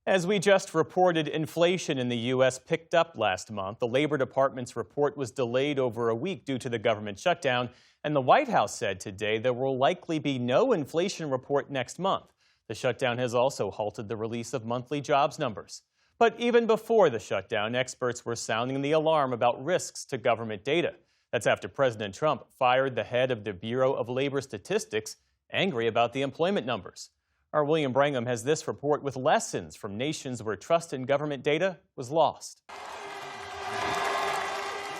As we just reported, inflation in the U.S. picked up last month. The Labor Department's report was delayed over a week due to the government shutdown, and the White House said today there will likely be no inflation report next month. The shutdown has also halted the release of monthly jobs numbers. But even before the shutdown, experts were sounding the alarm about risks to government data. That's after President Trump fired the head of the Bureau of Labor Statistics, angry about the employment numbers. Our William Brangham has this report with lessons from nations where trust in government data was lost.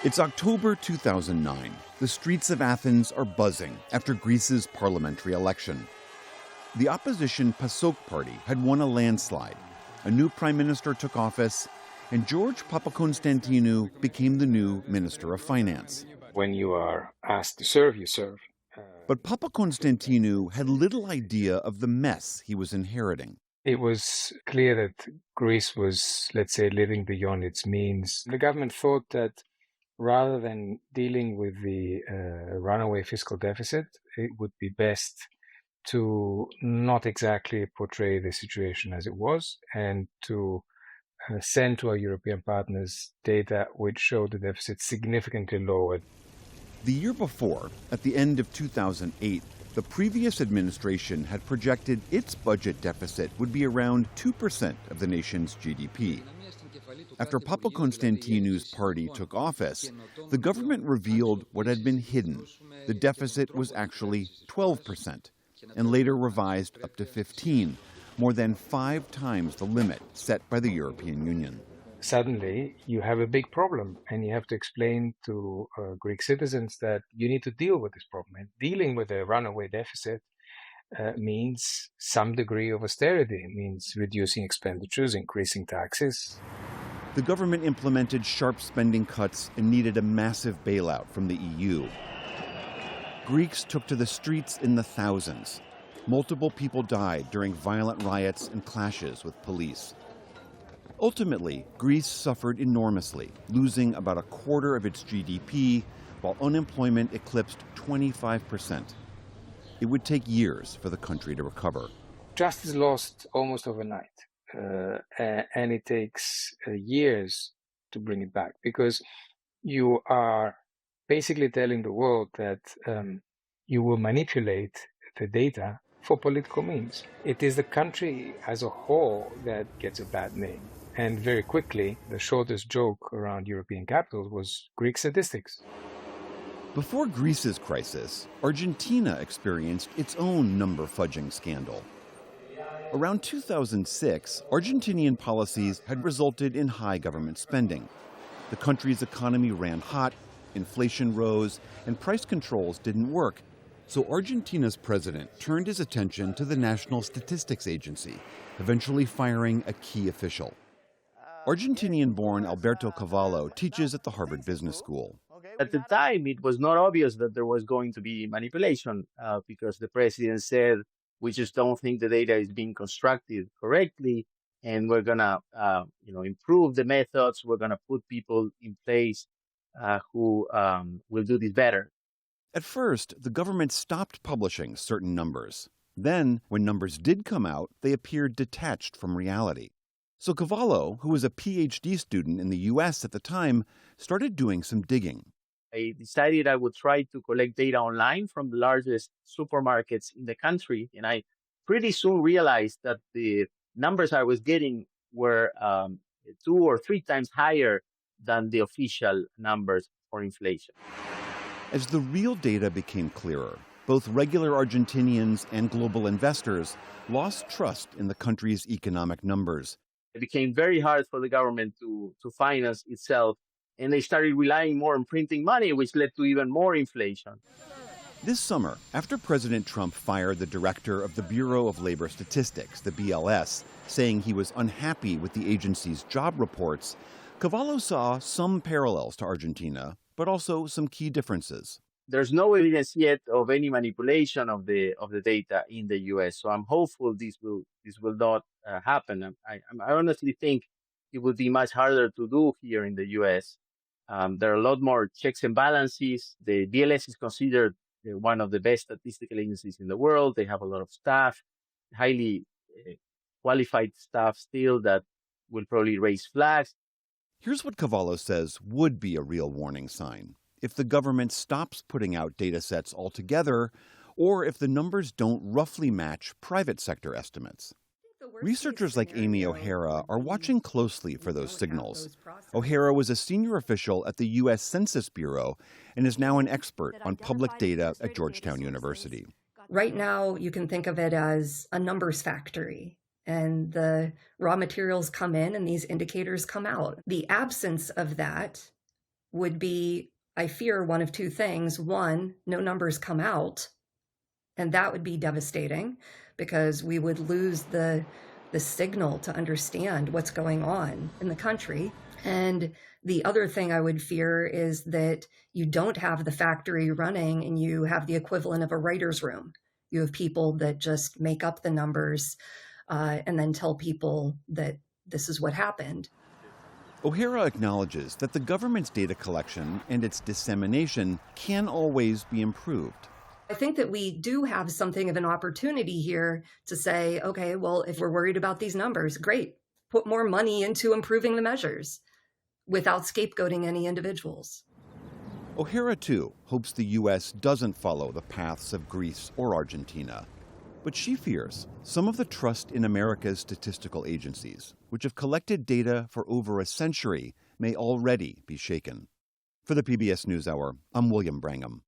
It's October 2009. The streets of Athens are buzzing after Greece's parliamentary election. The opposition PASOK party had won a landslide. A new prime minister took office, and George Papakonstantinou became the new Minister of Finance. When you are asked to serve, you serve. But Papakonstantinou had little idea of the mess he was inheriting. It was clear that Greece was, let's say, living beyond its means. The government thought that rather than dealing with the runaway fiscal deficit, it would be best to not exactly portray the situation as it was and to send to our European partners data which showed the deficit significantly lower. The year before, at the end of 2008, the previous administration had projected its budget deficit would be around 2% of the nation's GDP. After Papakonstantinou's party took office, the government revealed what had been hidden. The deficit was actually 12%, and later revised up to 15%, more than 5 times the limit set by the European Union. Suddenly, you have a big problem, and you have to explain to Greek citizens that you need to deal with this problem. And dealing with a runaway deficit means some degree of austerity. It means reducing expenditures, increasing taxes. The government implemented sharp spending cuts and needed a massive bailout from the EU. Greeks took to the streets in the thousands. Multiple people died during violent riots and clashes with police. Ultimately, Greece suffered enormously, losing about a quarter of its GDP, while unemployment eclipsed 25%. It would take years for the country to recover. Trust is lost almost overnight, and it takes years to bring it back, because you are basically telling the world that you will manipulate the data for political means. It is the country as a whole that gets a bad name. And very quickly, the shortest joke around European capitals was Greek statistics. Before Greece's crisis, Argentina experienced its own number fudging scandal. Around 2006, Argentinian policies had resulted in high government spending. The country's economy ran hot, inflation rose, and price controls didn't work. So Argentina's president turned his attention to the National Statistics Agency, eventually firing a key official. Argentinian-born Alberto Cavallo teaches at the Harvard Business School. At the time, it was not obvious that there was going to be manipulation because the president said, we just don't think the data is being constructed correctly, and we're going to improve the methods. We're going to put people in place who will do this better. At first, the government stopped publishing certain numbers. Then, when numbers did come out, they appeared detached from reality. So Cavallo, who was a PhD student in the U.S. at the time, started doing some digging. I decided I would try to collect data online from the largest supermarkets in the country, and I pretty soon realized that the numbers I was getting were 2 or 3 times higher than the official numbers for inflation. As the real data became clearer, both regular Argentinians and global investors lost trust in the country's economic numbers. It became very hard for the government to finance itself, and they started relying more on printing money, which led to even more inflation. This summer, after President Trump fired the director of the Bureau of Labor Statistics, the BLS, saying he was unhappy with the agency's job reports, Cavallo saw some parallels to Argentina, but also some key differences. There's no evidence yet of any manipulation of the data in the U.S., so I'm hopeful this will not happen. I honestly think it would be much harder to do here in the U.S. There are a lot more checks and balances. The BLS is considered one of the best statistical agencies in the world. They have a lot of staff, highly qualified stuff still that will probably raise flags. Here's what Cavallo says would be a real warning sign: if the government stops putting out data sets altogether, or if the numbers don't roughly match private sector estimates. Researchers like Amy O'Hara are watching closely for those signals. O'Hara was a senior official at the U.S. Census Bureau and is now an expert on public data at Georgetown University. Right now, you can think of it as a numbers factory, and the raw materials come in and these indicators come out. The absence of that would be, I fear, one of two things. One, no numbers come out, and that would be devastating because we would lose the signal to understand what's going on in the country. And the other thing I would fear is that you don't have the factory running and you have the equivalent of a writer's room. You have people that just make up the numbers and then tell people that this is what happened. O'Hara acknowledges that the government's data collection and its dissemination can always be improved. I think that we do have something of an opportunity here to say, okay, well, if we're worried about these numbers, great, put more money into improving the measures without scapegoating any individuals. O'Hara, too, hopes the U.S. doesn't follow the paths of Greece or Argentina. But she fears some of the trust in America's statistical agencies, which have collected data for over a century, may already be shaken. For the PBS NewsHour, I'm William Brangham.